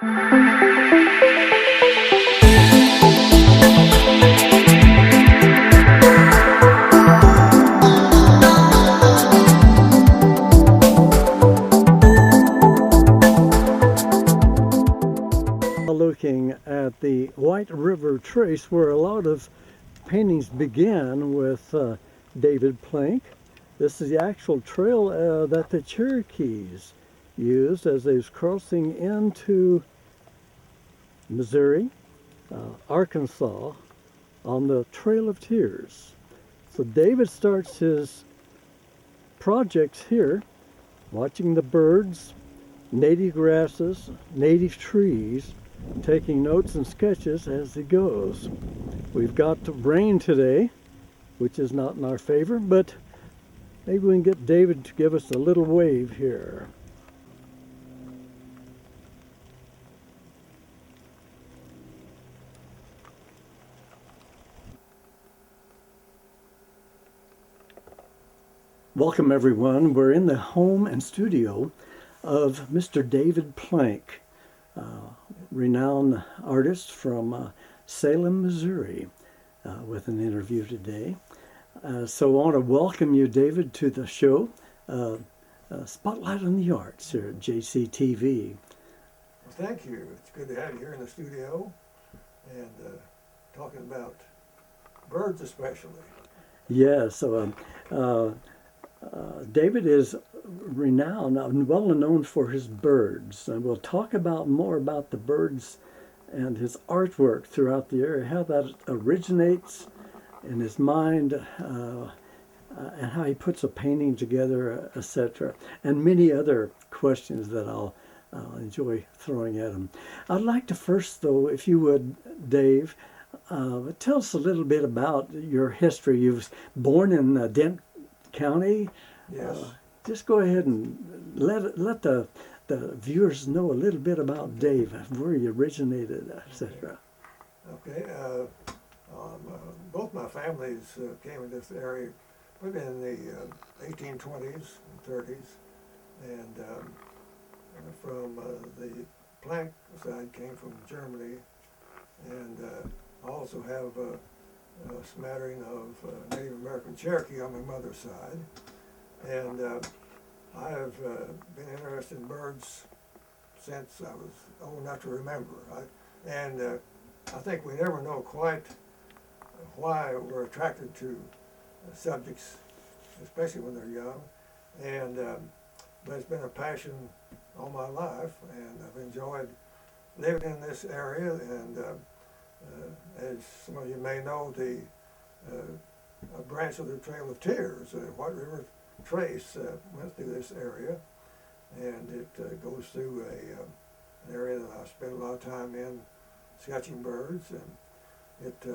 Looking at the White River Trace, where a lot of paintings began with David Plank. This is the actual trail that the Cherokees used as they was crossing into Missouri, Arkansas, on the Trail of Tears. So David starts his projects here, watching the birds, native grasses, native trees, taking notes and sketches as he goes. We've got rain today, which is not in our favor, but maybe we can get David to give us a little wave here. Welcome everyone. We're in the home and studio of Mr. David Plank, renowned artist from Salem, Missouri, with an interview today. So I want to welcome you, David, to the show, Spotlight on the Arts here at JCTV. Well, thank you. It's good to have you here in the studio and talking about birds especially. Yes, David is renowned, well known for his birds, and we'll talk about more about the birds and his artwork throughout the area, how that originates in his mind, and how he puts a painting together, etc., and many other questions that I'll enjoy throwing at him. I'd like to first, though, if you would, Dave, tell us a little bit about your history. You was born in Dent County. Yes. Just go ahead and let the viewers know a little bit about Dave, where he originated, etc. Okay. Both my families came in this area in the 1820s and 30s, and from the Plank side came from Germany, and I also have a smattering of Native American Cherokee on my mother's side. And I have been interested in birds since I was old enough to remember. I think we never know quite why we're attracted to subjects, especially when they're young. And but it's been a passion all my life, and I've enjoyed living in this area. And as some of you may know, a branch of the Trail of Tears, White River Trace, went through this area, and it goes through an area that I spent a lot of time in sketching birds. And it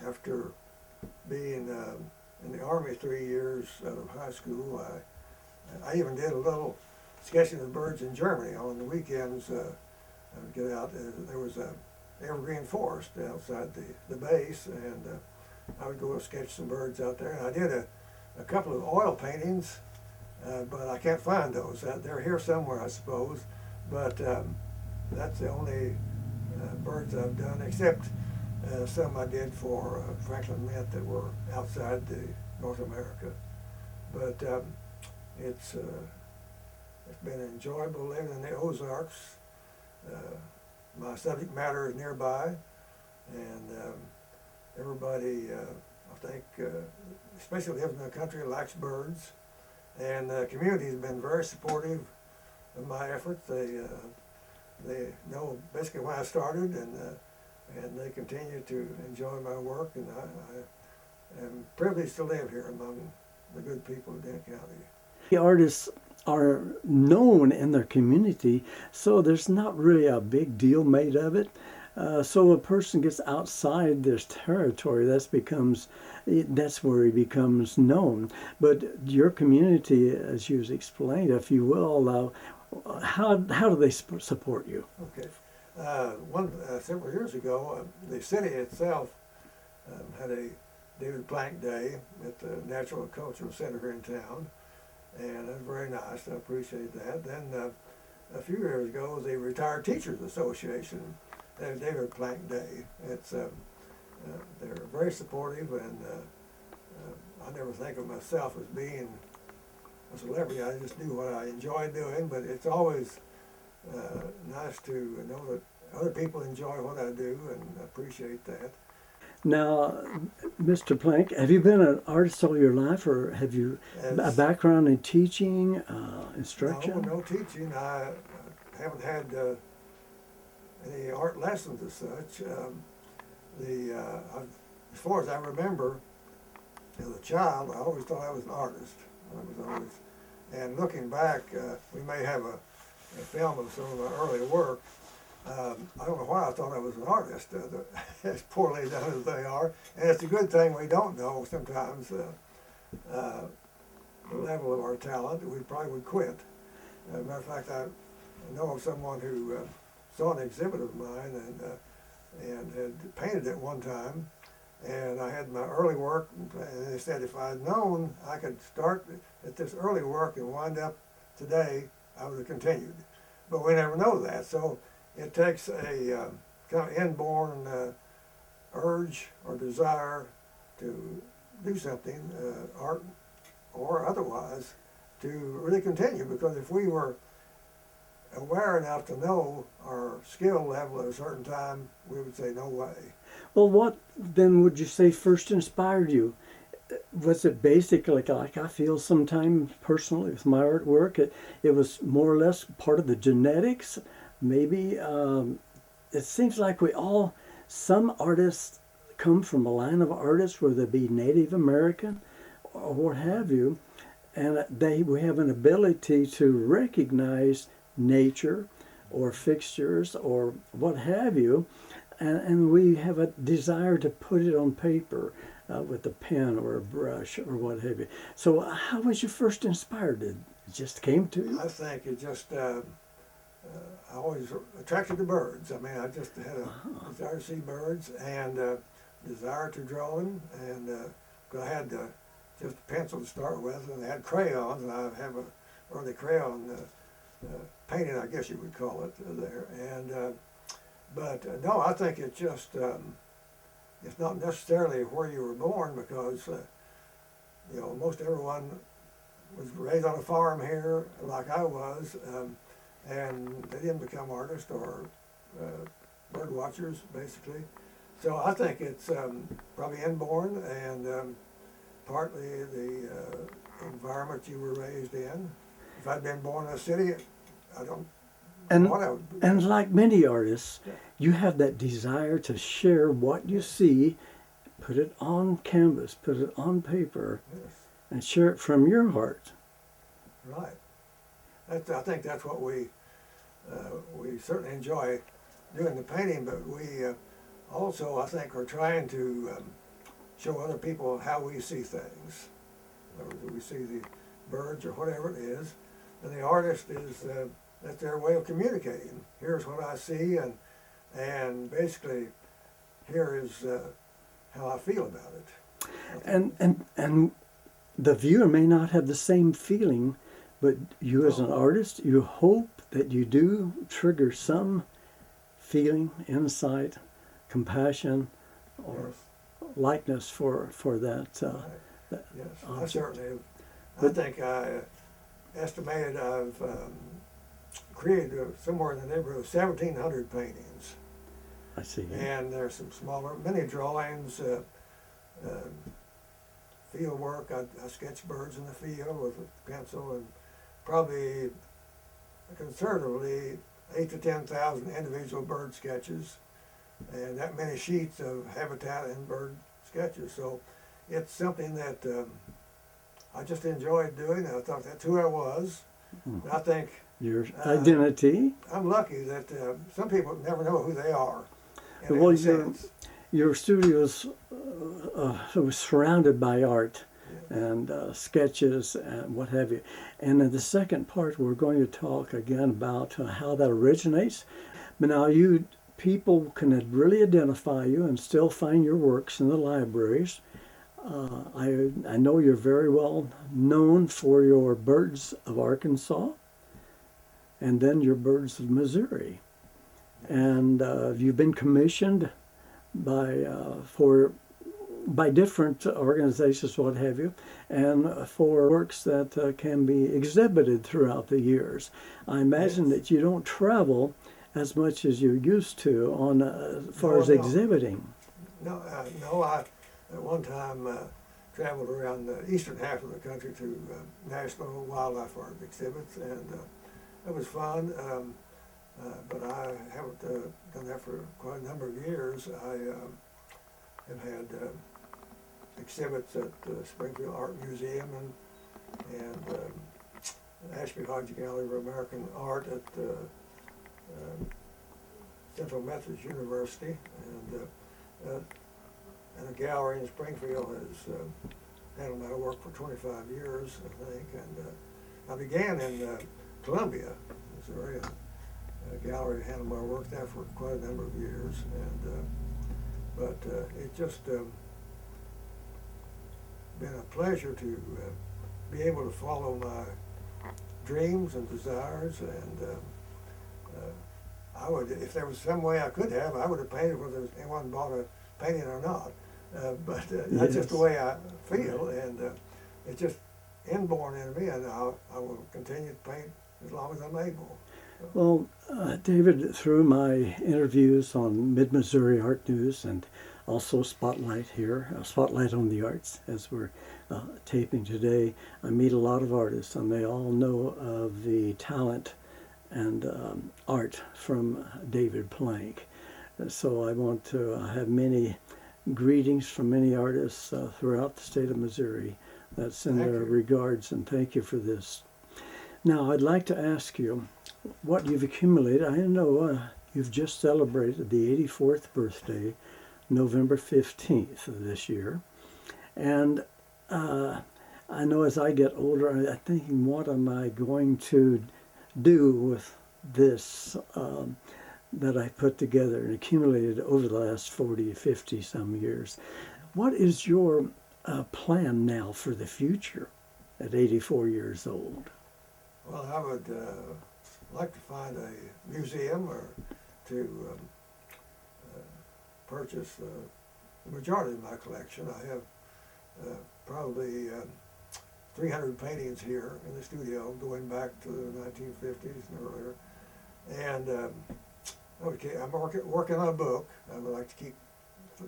after being in the Army 3 years out of high school, I even did a little sketching of birds in Germany on the weekends. I would get out. There was a evergreen forest outside the base, and I would go sketch some birds out there. And I did a couple of oil paintings, but I can't find those. They're here somewhere, I suppose, but that's the only birds I've done, except some I did for Franklin Mint that were outside North America. But it's been enjoyable living in the Ozarks. My subject matter is nearby, and everybody, I think, especially living in the country, likes birds. And the community has been very supportive of my efforts. They know basically when I started, and they continue to enjoy my work. And I am privileged to live here among the good people of Dent County. The artists are known in their community, so there's not really a big deal made of it. So a person gets outside this territory, that's where he becomes known. But your community, as you explained, if you will, how do they support you? Okay. Several years ago, the city itself had a David Plank Day at the Natural Cultural Center here in town, and it was very nice. I appreciate that. Then a few years ago, the Retired Teachers Association. They were Plank Day. They're very supportive, and I never think of myself as being a celebrity. I just do what I enjoy doing, but it's always nice to know that other people enjoy what I do and appreciate that. Now, Mr. Plank, have you been an artist all your life, or have you a background in teaching, instruction? No teaching. I haven't had any art lessons as such. As far as I remember, as a child, I always thought I was an artist. And looking back, we may have a film of some of my early work. I don't know why I thought I was an artist, as poorly done as they are. And it's a good thing we don't know sometimes the level of our talent. We probably would quit. As a matter of fact, I know of someone who saw an exhibit of mine and had painted it one time. And I had my early work, and they said if I had known I could start at this early work and wind up today, I would have continued. But we never know that. So it takes a kind of inborn urge or desire to do something, art or otherwise, to really continue. Because if we were aware enough to know our skill level at a certain time, we would say no way. Well, what then would you say first inspired you? Was it basically like I feel sometimes personally with my artwork, it was more or less part of the genetics? Maybe it seems like some artists come from a line of artists, whether it be Native American or what have you, and we have an ability to recognize nature or fixtures or what have you, and we have a desire to put it on paper with a pen or a brush or what have you. So how was you first inspired? It just came to you? I think it just, I always attracted to birds. I mean, I just had a desire to see birds and desire to draw them. And I had just a pencil to start with, and I had crayons, and I have a early crayon painting, I guess you would call it, there. And but no, I think it's just, it's not necessarily where you were born, because most everyone was raised on a farm here like I was, and they didn't become artists or bird watchers, basically. So I think it's probably inborn, and partly the environment you were raised in. If I'd been born in a city, I don't know what I would be. And like many artists, you have that desire to share what you see, put it on canvas, put it on paper, Yes. and share it from your heart. Right. I think that's what we certainly enjoy doing the painting, but we also, I think, are trying to show other people how we see things. We see the birds or whatever it is, and the artist is that's their way of communicating. Here's what I see, and basically, here is how I feel about it. And the viewer may not have the same feeling, but you as an artist, you hope that you do trigger some feeling, insight, compassion, or likeness for that. Right. Yes, I certainly have. I think I estimated I've created somewhere in the neighborhood of 1,700 paintings. I see. And there's some smaller, many drawings, field work. I sketch birds in the field with a pencil, and probably conservatively 8,000 to 10,000 individual bird sketches, and that many sheets of habitat and bird sketches. So it's something that I just enjoyed doing. I thought that's who I was. And I think your identity. I'm lucky that some people never know who they are. Well, your studio's was surrounded by art and sketches and what have you. And in the second part, we're going to talk again about how that originates. But now people can really identify you and still find your works in the libraries. I know you're very well known for your Birds of Arkansas. and then your Birds of Missouri. And you've been commissioned by different organizations, what have you, and for works that can be exhibited throughout the years. I imagine Yes. that you don't travel as much as you used to on as far No, as no. exhibiting. No, I at one time traveled around the eastern half of the country to national wildlife art exhibits, and it was fun. But I haven't done that for quite a number of years. I have had exhibits at the Springfield Art Museum and Ashby Hodge Gallery of American Art at Central Methodist University, and a gallery in Springfield has handled my work for 25 years, I think. And I began in Columbia, Missouri. A gallery handled my work there for quite a number of years, and but it just been a pleasure to be able to follow my dreams and desires, and I would, if there was some way I could have, I would have painted whether anyone bought a painting or not. But that's just the way I feel, and it's just inborn in me, and I will continue to paint as long as I'm able. Well, David, through my interviews on Mid-Missouri Art News and also Spotlight here, Spotlight on the Arts, as we're taping today, I meet a lot of artists, and they all know of the talent and art from David Plank. So I want to have many greetings from many artists throughout the state of Missouri that send their regards, and thank you for this. Now, I'd like to ask you what you've accumulated. I know you've just celebrated the 84th birthday, November 15th of this year. And I know as I get older, I'm thinking, what am I going to do with this that I put together and accumulated over the last 40, 50 some years? What is your plan now for the future at 84 years old? Well, I would like to find a museum or to purchase the majority of my collection. I have probably 300 paintings here in the studio going back to the 1950s and earlier. And okay, I'm working on a book. I would like to keep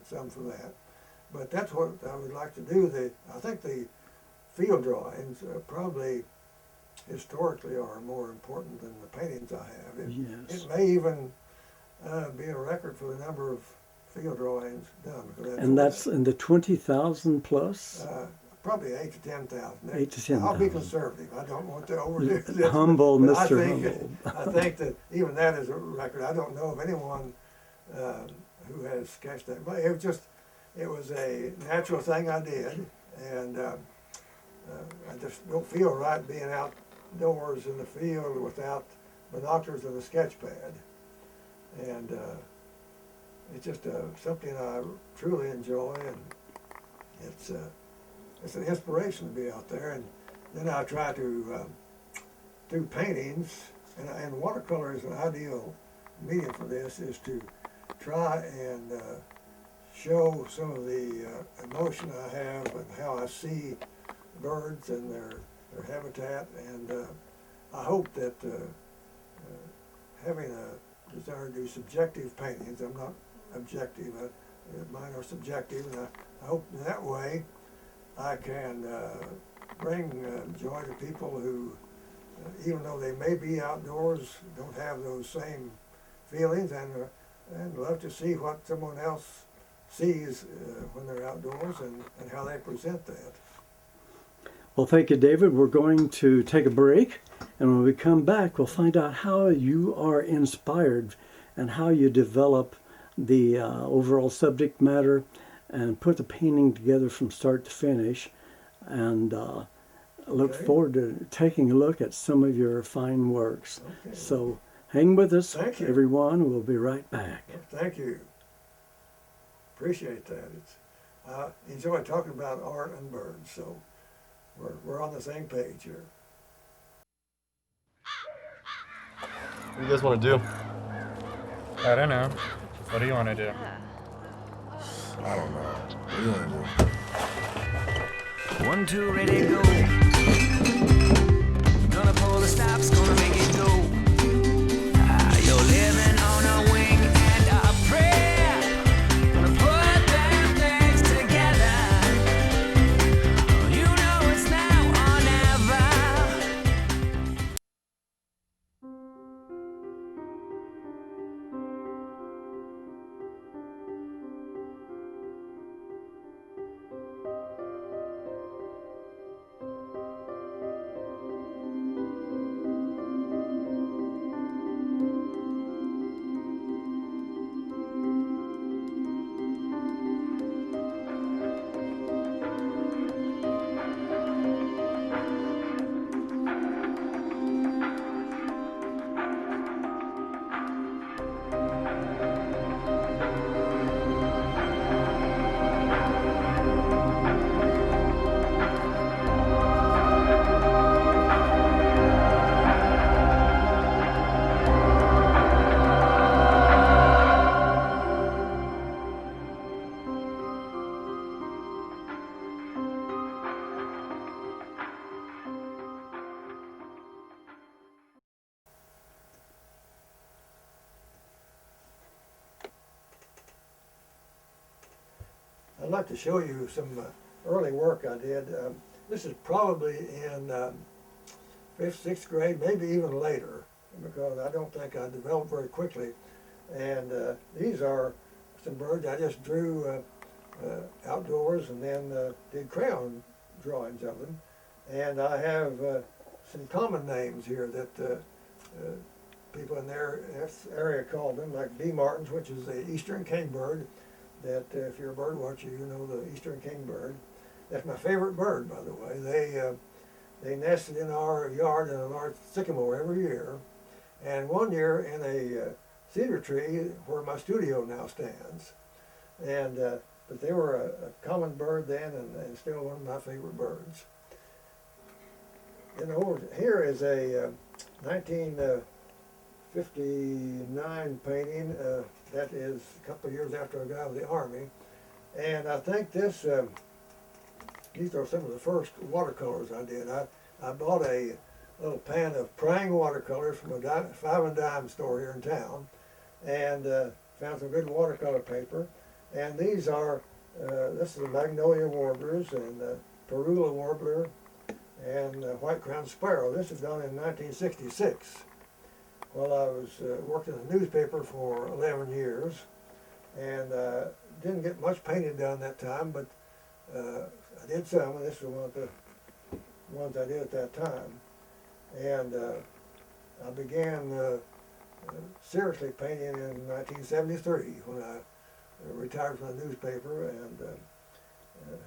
some for that. But that's what I would like to do. I think the field drawings probably historically are more important than the paintings I have. Yes. It may even be a record for the number of field drawings done. And that's in the 20,000 plus? Probably 8 to 10,000. 8 to 10,000. I'll be conservative. I don't want to overdo this. Humble, but Mr. Humble. I think that even that is a record. I don't know of anyone who has sketched that. But it was a natural thing I did, and I just don't feel right being outdoors in the field without binoculars and a sketch pad. And it's just something I truly enjoy, and it's an inspiration to be out there. And then I try to do paintings, and watercolor is an ideal medium for this, is to try and show some of the emotion I have and how I see birds and their habitat. And I hope that having a desire to do subjective paintings, I'm not objective, mine are subjective, and I hope in that way I can bring joy to people who, even though they may be outdoors, don't have those same feelings, and love to see what someone else sees when they're outdoors, and how they present that. Well, thank you, David. We're going to take a break, and when we come back, we'll find out how you are inspired and how you develop the overall subject matter and put the painting together from start to finish, and look forward to taking a look at some of your fine works. Okay. So hang with us, Thank you. everyone. We'll be right back. Thank you. Appreciate that. I enjoy talking about art and birds, so we're on the same page here. What do you guys want to do? I don't know. What do you want to do? I don't know. What do you want to do? 1, 2, ready, go. Gonna pull the stops, gonna make it go. You're living on a wing and a prayer. Gonna put them things together. You know it's now or never. I'd like to show you some early work I did. This is probably in 5th, 6th grade, maybe even later, because I don't think I developed very quickly. And these are some birds I just drew outdoors and then did crayon drawings of them. And I have some common names here that people in their area call them, like bee martins, which is the eastern kingbird. That if you're a bird watcher, you know the eastern kingbird. That's my favorite bird, by the way. They nested in our yard in a large sycamore every year. And one year in a cedar tree where my studio now stands. And but they were a common bird then, and still one of my favorite birds. And over here is a 1959 painting. That is a couple of years after I got out of the Army. And I think this, these are some of the first watercolors I did. I bought a little pan of Prang watercolors from a 5 and dime store here in town, and found some good watercolor paper. And these are, this is the magnolia warblers and Parula warbler and white-crowned sparrow. This is done in 1966. Well, I was working in the newspaper for 11 years, and didn't get much painting done that time, but I did some, and this is one of the ones I did at that time. And I began seriously painting in 1973 when I retired from the newspaper, and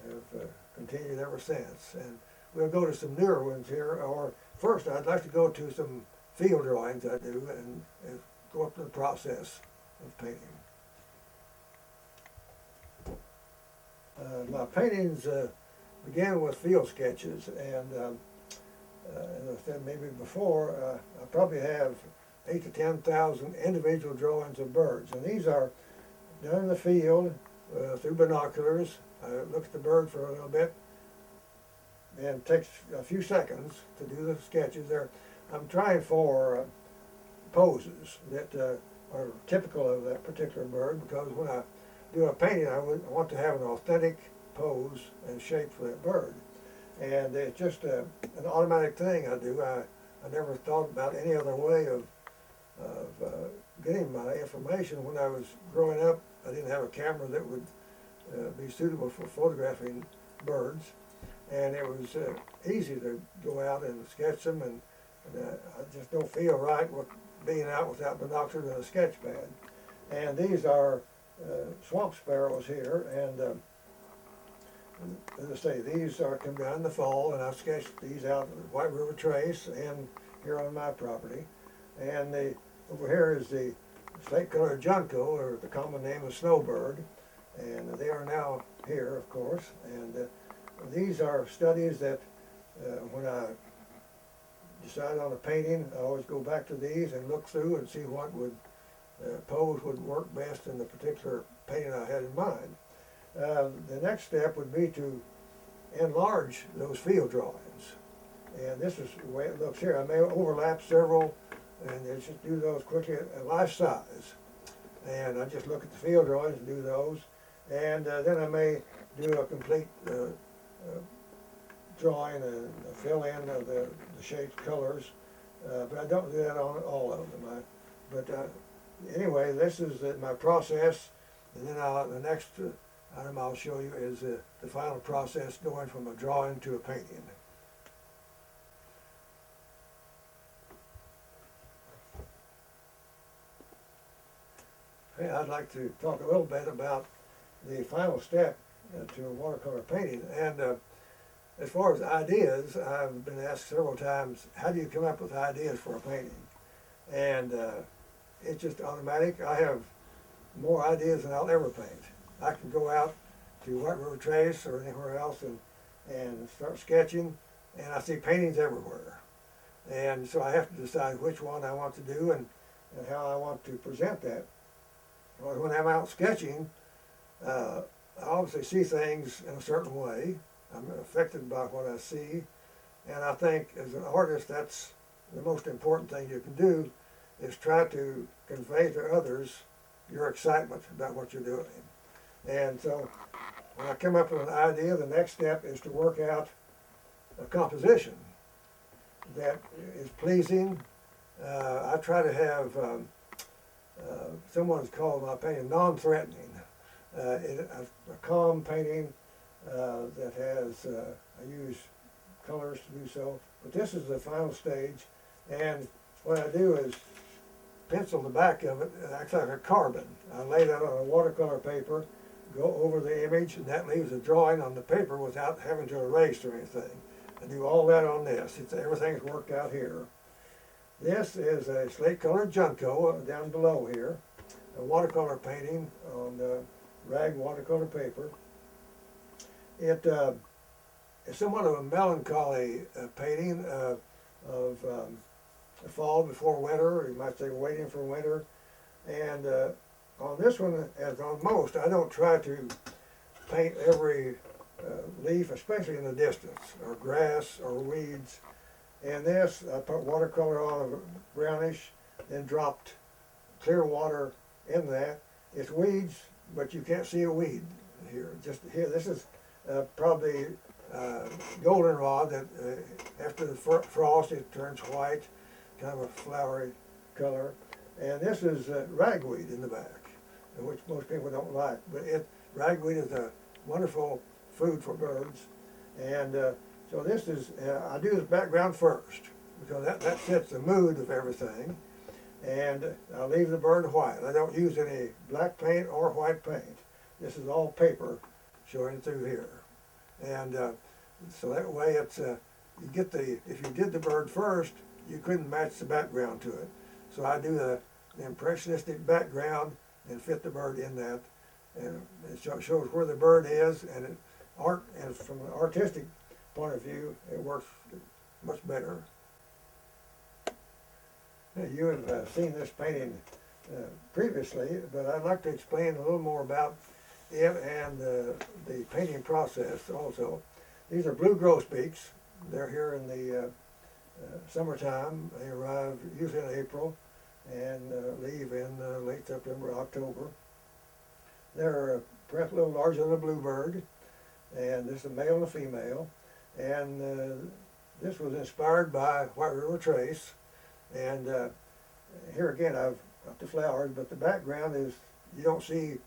have continued ever since. And we'll go to some newer ones here, or first I'd like to go to some field drawings I do and go up to the process of painting. My paintings began with field sketches, and as I said maybe before, I probably have 8,000 to 10,000 individual drawings of birds, and these are done in the field through binoculars. I look at the bird for a little bit, and it takes a few seconds to do the sketches there. I'm trying for poses that are typical of that particular bird, because when I do a painting, I want to have an authentic pose and shape for that bird. And it's just an automatic thing I do. I never thought about any other way of getting my information. When I was growing up, I didn't have a camera that would be suitable for photographing birds. And it was easy to go out and sketch them, and I just don't feel right with being out without binoculars and a sketch pad. And these are swamp sparrows here, and as I say, these are come down in the fall, and I've sketched these out at the White River Trace and here on my property. And over here is the slate-colored junco, or the common name of snowbird, and they are now here, of course. And these are studies that when I decide on a painting, I always go back to these and look through and see what would pose would work best in the particular painting I had in mind. The next step would be to enlarge those field drawings. And this is the way it looks here. I may overlap several and just do those quickly at life size. And I just look at the field drawings and do those. And then I may do a complete drawing and a fill in of the shapes, colors. But I don't do that on all of them. Anyway, this is my process. And then the next item I'll show you is the final process going from a drawing to a painting. I'd like to talk a little bit about the final step to a watercolor painting. And as far as ideas, I've been asked several times, how do you come up with ideas for a painting? And it's just automatic. I have more ideas than I'll ever paint. I can go out to White River Trace or anywhere else and start sketching, and I see paintings everywhere. And so I have to decide which one I want to do and how I want to present that. Well, when I'm out sketching, I obviously see things in a certain way. I'm affected by what I see, and I think as an artist, that's the most important thing you can do, is try to convey to others your excitement about what you're doing. And so when I come up with an idea, the next step is to work out a composition that is pleasing. I try to have someone's called my painting non-threatening. A calm painting that has, I use colors to do so, but this is the final stage, and what I do is pencil the back of it. It acts like a carbon. I lay that on a watercolor paper, go over the image, and that leaves a drawing on the paper without having to erase or anything. I do all that on this. Everything's worked out here. This is a slate-colored Junco down below here, a watercolor painting on rag watercolor paper. It's somewhat of a melancholy painting of the fall before winter, or you might say waiting for winter. And on this one, as on most, I don't try to paint every leaf, especially in the distance, or grass, or weeds. And this, I put watercolor on a brownish, then dropped clear water in that. It's weeds, but you can't see a weed here. Just here, this is probably goldenrod that after the frost it turns white, kind of a flowery color. And this is ragweed in the back, which most people don't like. But ragweed is a wonderful food for birds. And so this is, I do this background first, because that sets the mood of everything. And I leave the bird white. I don't use any black paint or white paint. This is all paper showing through here. And so that way it's, you get if you did the bird first, you couldn't match the background to it. So I do the impressionistic background and fit the bird in that. And it shows where the bird is, and and from an artistic point of view, it works much better. Now, you have seen this painting previously, but I'd like to explain a little more about it and the painting process also. These are blue grosbeaks. They're here in the summertime. They arrive usually in April and leave in late September, October. They're perhaps a little larger than a bluebird, and this is a male and a female. And this was inspired by White River Trace. And here again, I've got the flowers, but the background is, you don't see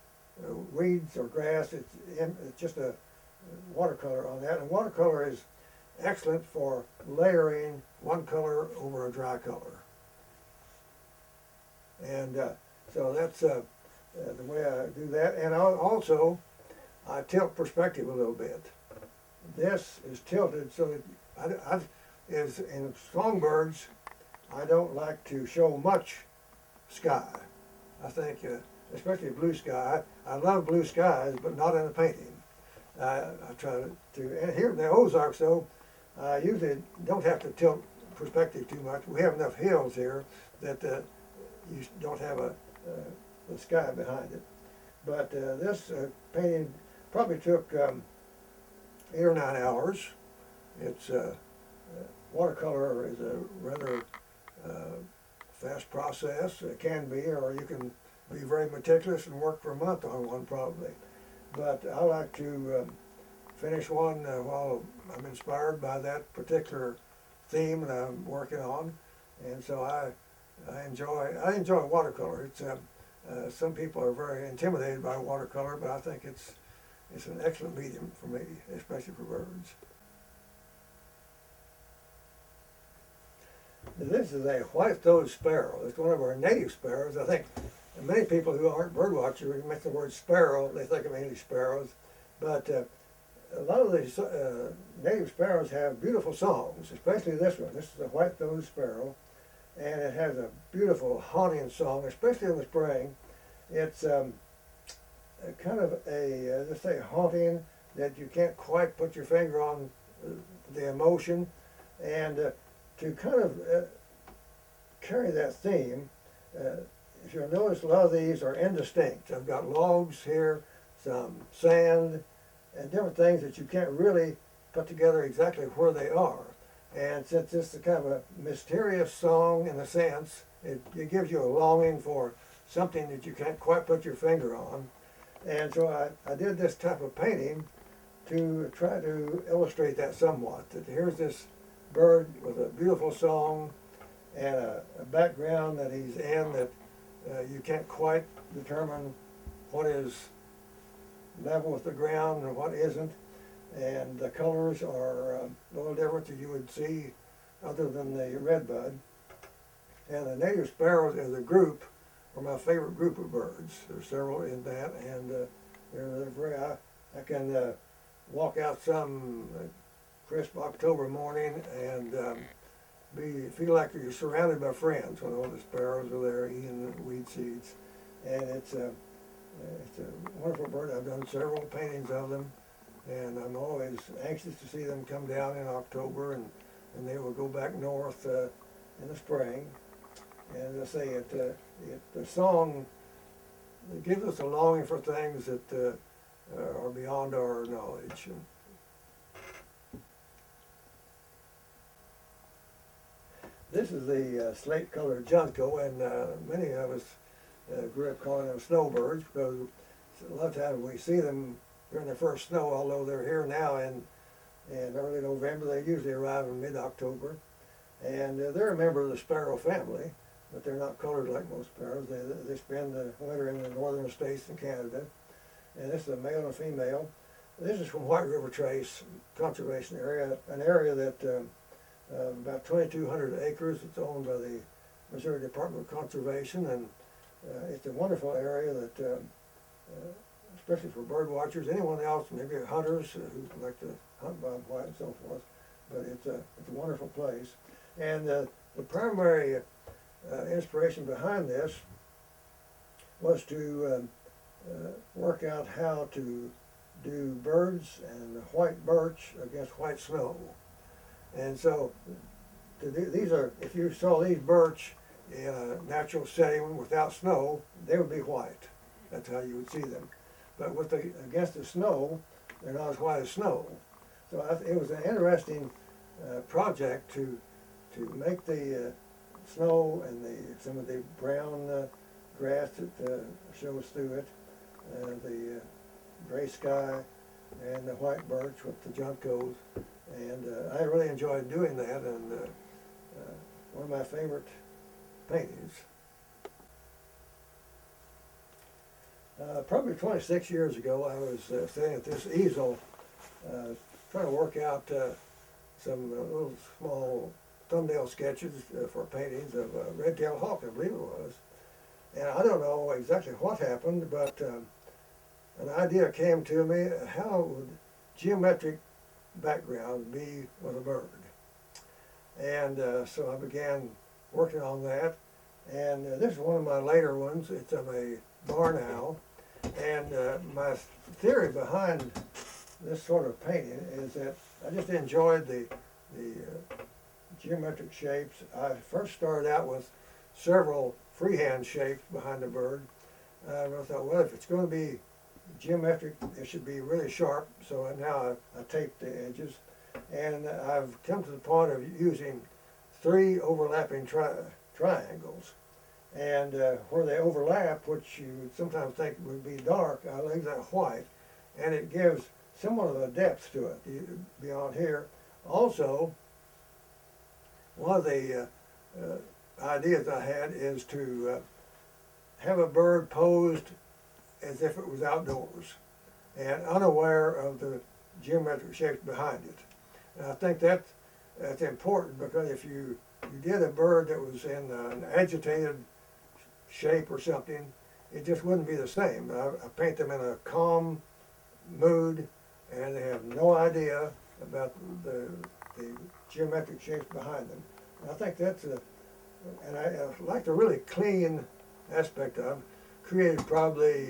weeds or grass. It's just a watercolor on that. And watercolor is excellent for layering one color over a dry color. And so that's the way I do that. And I tilt perspective a little bit. This is tilted so that is in songbirds, I don't like to show much sky. I think, especially blue sky, I love blue skies, but not in a painting. I try to, and here in the Ozarks though, I usually don't have to tilt perspective too much. We have enough hills here that you don't have the sky behind it. But this painting probably took 8 or 9 hours. It's watercolor is a rather fast process. It can be, or you can be very meticulous and work for a month on one probably. But I like to finish one while I'm inspired by that particular theme that I'm working on, and so I enjoy watercolor. It's some people are very intimidated by watercolor, but I think it's an excellent medium for me, especially for birds. This is a white-throated sparrow. It's one of our native sparrows. I think many people who aren't bird watchers, when you mention the word sparrow, they think of English sparrows. But a lot of these native sparrows have beautiful songs, especially this one. This is a white-throated sparrow, and it has a beautiful haunting song, especially in the spring. It's kind of a, let's say, haunting that you can't quite put your finger on the emotion, and to kind of carry that theme, if you'll notice, a lot of these are indistinct. I've got logs here, some sand, and different things that you can't really put together exactly where they are. And since it's a kind of a mysterious song in a sense, it gives you a longing for something that you can't quite put your finger on. And so I did this type of painting to try to illustrate that somewhat. That here's this bird with a beautiful song and a background that he's in that you can't quite determine what is level with the ground and what isn't, and the colors are a little different than you would see other than the redbud. And the native sparrows as a group are my favorite group of birds. There's several in that, and they're very. I can walk out some crisp October morning and feel like you're surrounded by friends when all the sparrows are there eating the weed seeds, and it's a wonderful bird. I've done several paintings of them, and I'm always anxious to see them come down in October, and they will go back north in the spring. And as I say, the song gives us a longing for things that are beyond our knowledge. This is the slate-colored junco, and many of us grew up calling them snowbirds because a lot of times we see them during the first snow, although they're here now in early November. They usually arrive in mid-October, and they're a member of the sparrow family, but they're not colored like most sparrows. They spend the winter in the northern states in Canada, and this is a male and a female. This is from White River Trace Conservation Area, an area that about 2,200 acres. It's owned by the Missouri Department of Conservation, and it's a wonderful area that, especially for bird watchers, anyone else, maybe hunters who like to hunt bobwhite and so forth, but it's a wonderful place. And the primary inspiration behind this was to work out how to do birds and white birch against white snow. And so these are, if you saw these birch in a natural setting without snow, they would be white. That's how you would see them. But against the snow, they're not as white as snow. So it was an interesting project to make the snow and some of the brown grass that shows through it, the gray sky, and the white birch with the juncos. And I really enjoyed doing that, and one of my favorite paintings. Probably 26 years ago, I was sitting at this easel trying to work out some little small thumbnail sketches for paintings of a red-tailed hawk, I believe it was. And I don't know exactly what happened, but an idea came to me. How would geometric background be with a bird? And so I began working on that, and this is one of my later ones. It's of a barn owl, and my theory behind this sort of painting is that I just enjoyed the geometric shapes. I first started out with several freehand shapes behind the bird. I thought, well, if it's going to be geometric, it should be really sharp. So now I tape the edges, and I've come to the point of using 3 overlapping triangles. And where they overlap, which you would sometimes think would be dark, I leave that white, and it gives somewhat of a depth to it beyond here. Also, one of the ideas I had is to have a bird posed as if it was outdoors and unaware of the geometric shapes behind it. And I think that's important, because if you did a bird that was in an agitated shape or something, it just wouldn't be the same. I paint them in a calm mood, and they have no idea about the geometric shapes behind them. And I think that's and I like the really clean aspect of them. Created probably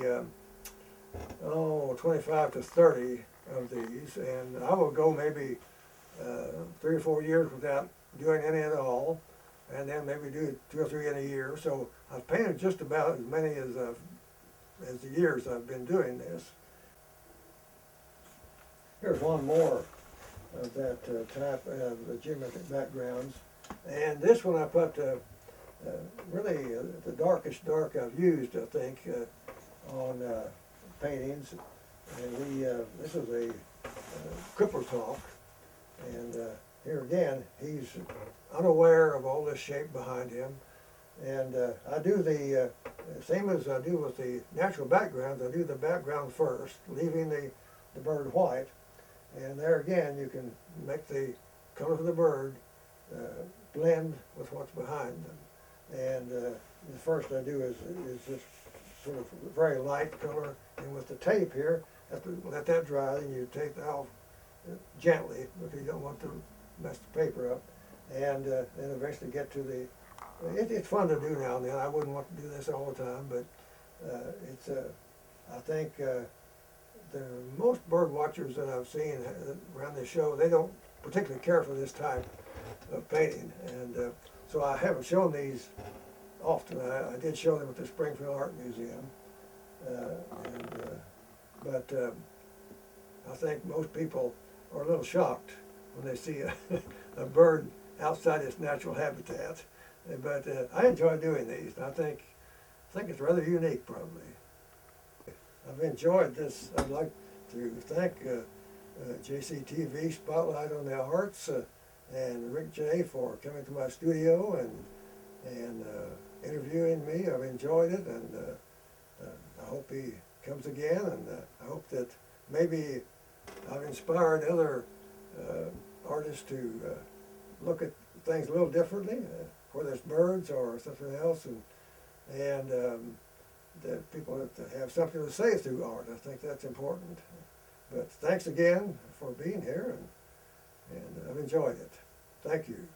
25 to 30 of these, and I will go maybe 3 or 4 years without doing any at all, and then maybe do 2 or 3 in a year. So I've painted just about as many as the years I've been doing this. Here's one more of that type of the geometric backgrounds, and this one I put really the darkest dark I've used, I think, on paintings. And this is a crippler's hawk, and here again, he's unaware of all this shape behind him. And I do the same as I do with the natural backgrounds. I do the background first, leaving the bird white. And there again, you can make the color of the bird blend with what's behind them. And the first I do is just sort of very light color. And with the tape here, have to let that dry, then you tape that off gently, because you don't want to mess the paper up. And then eventually get to the, it's fun to do now and then. I wouldn't want to do this all the time, but it's, I think the most bird watchers that I've seen around this show, they don't particularly care for this type of painting. And so I haven't shown these often. I did show them at the Springfield Art Museum. But I think most people are a little shocked when they see a bird outside its natural habitat. But I enjoy doing these. I think it's rather unique, probably. I've enjoyed this. I'd like to thank JCTV Spotlight on the Arts and Rick Jey for coming to my studio and interviewing me. I've enjoyed it, and I hope he comes again, and I hope that maybe I've inspired other artists to look at things a little differently, whether it's birds or something else, and that people have something to say through art. I think that's important. But thanks again for being here, and I've enjoyed it. Thank you.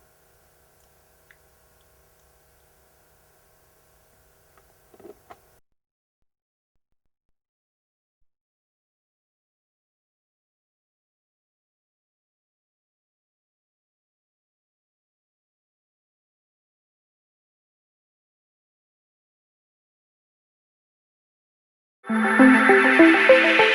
Thank you.